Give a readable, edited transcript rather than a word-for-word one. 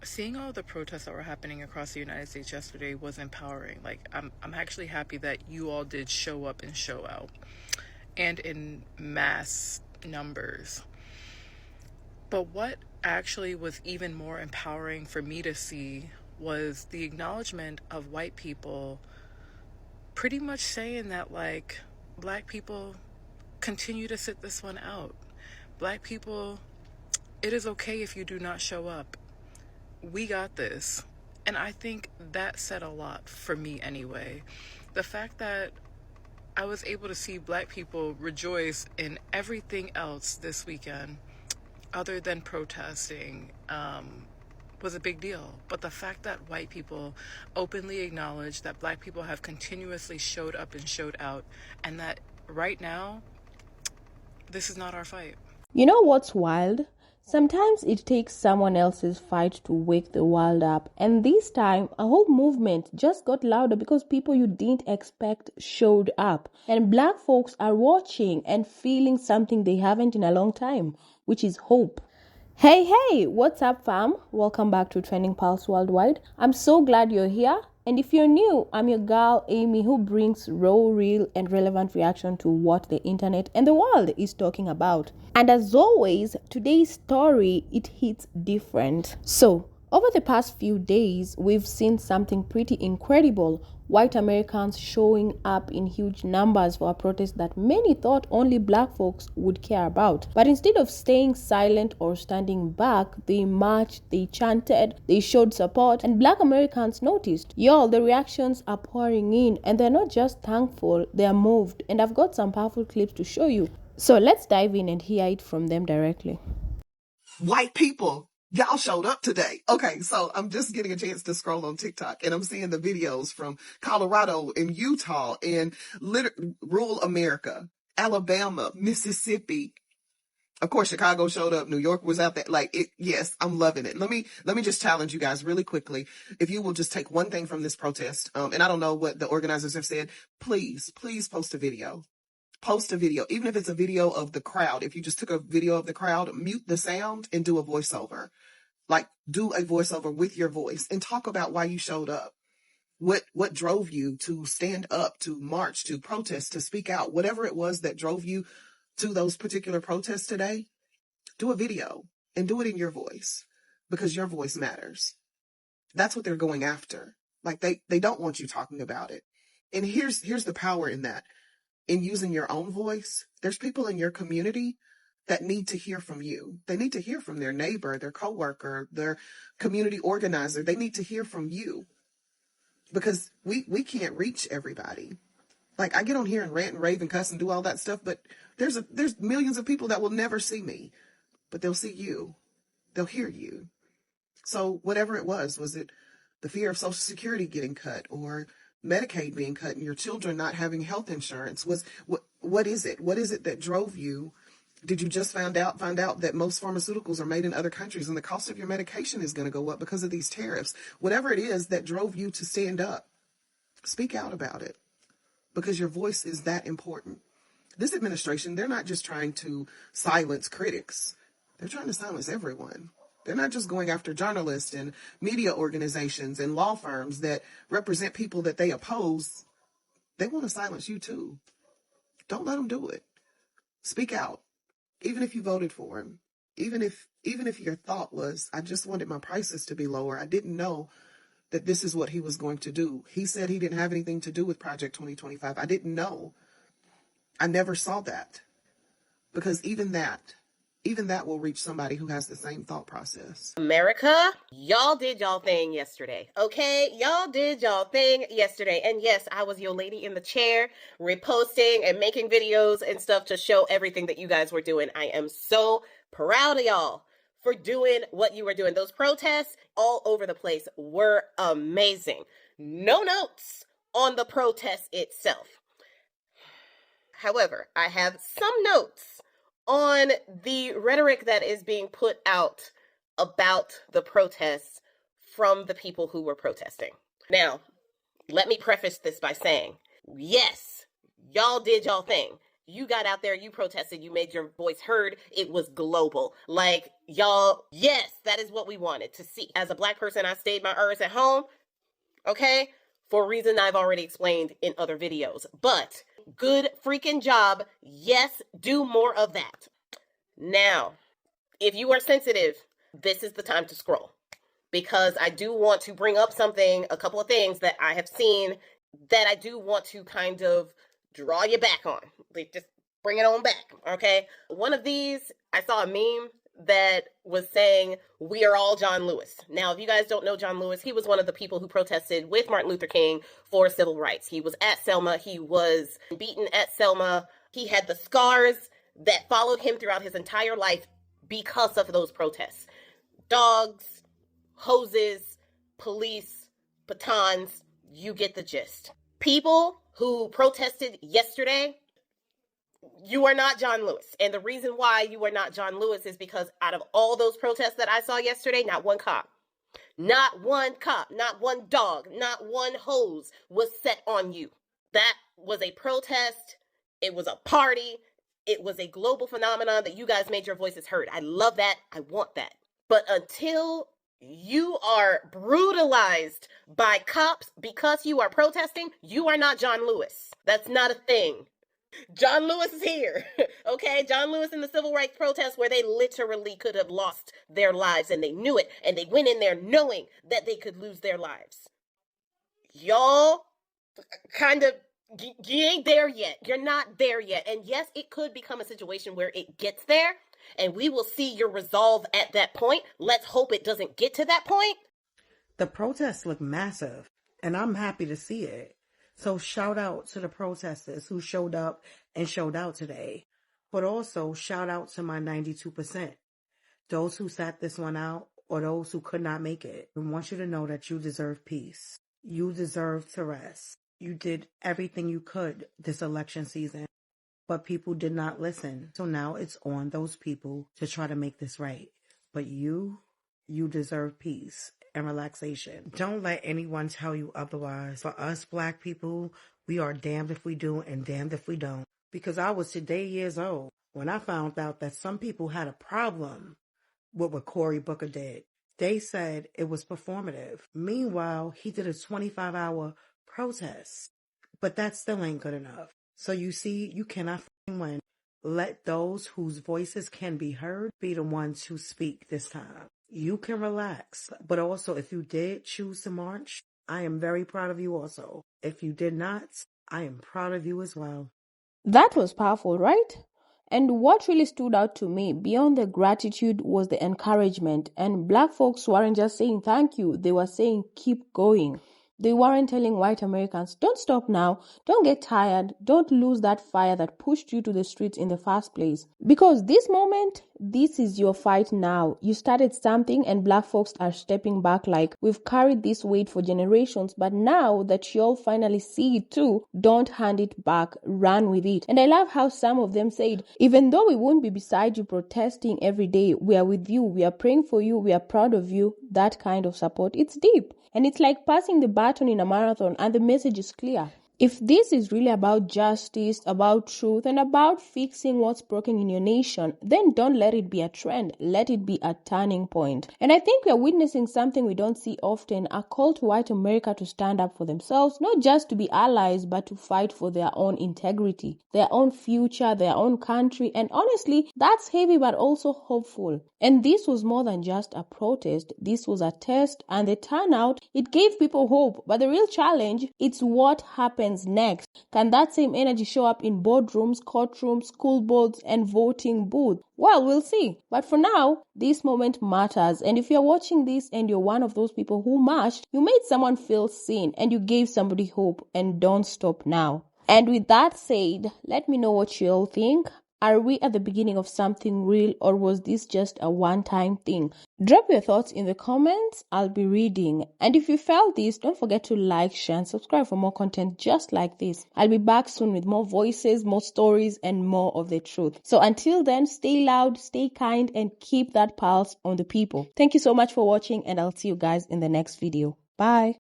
seeing all the protests that were happening across the United States yesterday was empowering. Like, I'm actually happy that you all did show up and show out, and in mass numbers. But what actually was even more empowering for me to see was the acknowledgement of white people pretty much saying that, like, black people, continue to sit this one out. Black people, it is okay if you do not show up. We got this. And I think that said a lot for me anyway. The fact that I was able to see black people rejoice in everything else this weekend other than protesting was a big deal. But the fact that white people openly acknowledge that black people have continuously showed up and showed out, and that right now, this is not our fight. You know what's wild? Sometimes it takes someone else's fight to wake the world up. And this time, a whole movement just got louder because people you didn't expect showed up. And black folks are watching and feeling something they haven't in a long time, which is hope. Hey, what's up, fam? Welcome back to Trending Pulse Worldwide. I'm so glad you're here. And if you're new, I'm your girl, Amy, who brings raw, real, and relevant reaction to what the internet and the world is talking about. And as always, today's story, it hits different. So, over the past few days, we've seen something pretty incredible. White Americans showing up in huge numbers for a protest that many thought only black folks would care about. But instead of staying silent or standing back, they marched, they chanted, they showed support, and black Americans noticed. Y'all, the reactions are pouring in, and they're not just thankful, they're moved. And I've got some powerful clips to show you. So let's dive in and hear it from them directly. White people, y'all showed up today. Okay, so I'm just getting a chance to scroll on TikTok and I'm seeing the videos from Colorado and Utah and rural America, Alabama, Mississippi. Of course, Chicago showed up. New York was out there. Like, yes, I'm loving it. Let me just challenge you guys really quickly. If you will just take one thing from this protest, and I don't know what the organizers have said, please post a video. Post a video, even if it's a video of the crowd. If you just took a video of the crowd, mute the sound and do a voiceover. Like, do a voiceover with your voice and talk about why you showed up. What drove you to stand up, to march, to protest, to speak out, whatever it was that drove you to those particular protests today. Do a video and do it in your voice, because your voice matters. That's what they're going after. Like, they don't want you talking about it. And here's the power in that. In using your own voice, there's people in your community that need to hear from you. They need to hear from their neighbor, their coworker, their community organizer. They need to hear from you, because we can't reach everybody. Like, I get on here and rant and rave and cuss and do all that stuff, but there's millions of people that will never see me, but they'll see you. They'll hear you. So whatever it was it the fear of Social Security getting cut, or Medicaid being cut, and your children not having health insurance? What is it? What is it that drove you? Did you just find out that most pharmaceuticals are made in other countries and the cost of your medication is going to go up because of these tariffs? Whatever it is that drove you to stand up, speak out about it, because your voice is that important. This administration, they're not just trying to silence critics. They're trying to silence everyone. They're not just going after journalists and media organizations and law firms that represent people that they oppose. They want to silence you too. Don't let them do it. Speak out. Even if you voted for him. Even if your thought was, I just wanted my prices to be lower. I didn't know that this is what he was going to do. He said he didn't have anything to do with Project 2025. I didn't know. I never saw that. Because even that will reach somebody who has the same thought process. America, y'all did y'all thing yesterday, okay? Y'all did y'all thing yesterday. And yes, I was your lady in the chair, reposting and making videos and stuff to show everything that you guys were doing. I am so proud of y'all for doing what you were doing. Those protests all over the place were amazing. No notes on the protest itself. However, I have some notes on the rhetoric that is being put out about the protests from the people who were protesting. Now, let me preface this by saying, yes, y'all did y'all thing. You got out there, you protested, you made your voice heard. It was global. Like, y'all, yes, that is what we wanted to see. As a Black person, I stayed my earth at home, okay? For a reason I've already explained in other videos. But good freaking job. Yes, do more of that. Now, if you are sensitive, this is the time to scroll. Because I do want to bring up a couple of things that I have seen that I do want to kind of draw you back on. Like, just bring it on back, okay? One of these, I saw a meme that was saying, we are all John Lewis. Now, if you guys don't know John Lewis, he was one of the people who protested with Martin Luther King for civil rights. He was at Selma. He was beaten at Selma. He had the scars that followed him throughout his entire life because of those protests. Dogs, hoses, police, batons, you get the gist. People who protested yesterday, you are not John Lewis. And the reason why you are not John Lewis is because out of all those protests that I saw yesterday, not one cop, not one dog, not one hose was set on you. That was a protest. It was a party. It was a global phenomenon that you guys made your voices heard. I love that. I want that. But until you are brutalized by cops because you are protesting, you are not John Lewis. That's not a thing. John Lewis is here, okay? John Lewis in the civil rights protests where they literally could have lost their lives and they knew it and they went in there knowing that they could lose their lives. Y'all kind of, you ain't there yet. You're not there yet. And yes, it could become a situation where it gets there and we will see your resolve at that point. Let's hope it doesn't get to that point. The protests look massive and I'm happy to see it. So shout out to the protesters who showed up and showed out today. But also shout out to my 92%. Those who sat this one out or those who could not make it. I want you to know that you deserve peace. You deserve to rest. You did everything you could this election season, but people did not listen. So now it's on those people to try to make this right. But you deserve peace and relaxation. Don't let anyone tell you otherwise. For us Black people, we are damned if we do and damned if we don't. Because I was today years old when I found out that some people had a problem with what Cory Booker did. They said it was performative. Meanwhile, he did a 25-hour protest. But that still ain't good enough. So you see, you cannot win. Let those whose voices can be heard be the ones who speak this time. You can relax. But also, if you did choose to march, I am very proud of you also. If you did not, I am proud of you as well. That was powerful, right? And what really stood out to me beyond the gratitude was the encouragement. And Black folks weren't just saying thank you, they were saying keep going. They weren't telling white Americans, don't stop now, don't get tired, don't lose that fire that pushed you to the streets in the first place. Because this moment, this is your fight now. You started something and Black folks are stepping back like, we've carried this weight for generations, but now that you'll finally see it too, don't hand it back, run with it. And I love how some of them said, even though we won't be beside you protesting every day, we are with you, we are praying for you, we are proud of you. That kind of support, it's deep. And it's like passing the baton in a marathon and the message is clear. If this is really about justice, about truth, and about fixing what's broken in your nation, then don't let it be a trend. Let it be a turning point. And I think we are witnessing something we don't see often, a call to white America to stand up for themselves, not just to be allies, but to fight for their own integrity, their own future, their own country. And honestly, that's heavy but also hopeful. And this was more than just a protest. This was a test, and the turnout, it gave people hope. But the real challenge, it's what happens next. Can that same energy show up in boardrooms, courtrooms, school boards, and voting booths? Well, we'll see. But for now, this moment matters. And if you're watching this and you're one of those people who marched, you made someone feel seen and you gave somebody hope, and don't stop now. And with that said, let me know what you all think. Are we at the beginning of something real, or was this just a one-time thing? Drop your thoughts in the comments. I'll be reading. And if you felt this, don't forget to like, share, and subscribe for more content just like this. I'll be back soon with more voices, more stories, and more of the truth. So until then, stay loud, stay kind, and keep that pulse on the people. Thank you so much for watching, and I'll see you guys in the next video. Bye.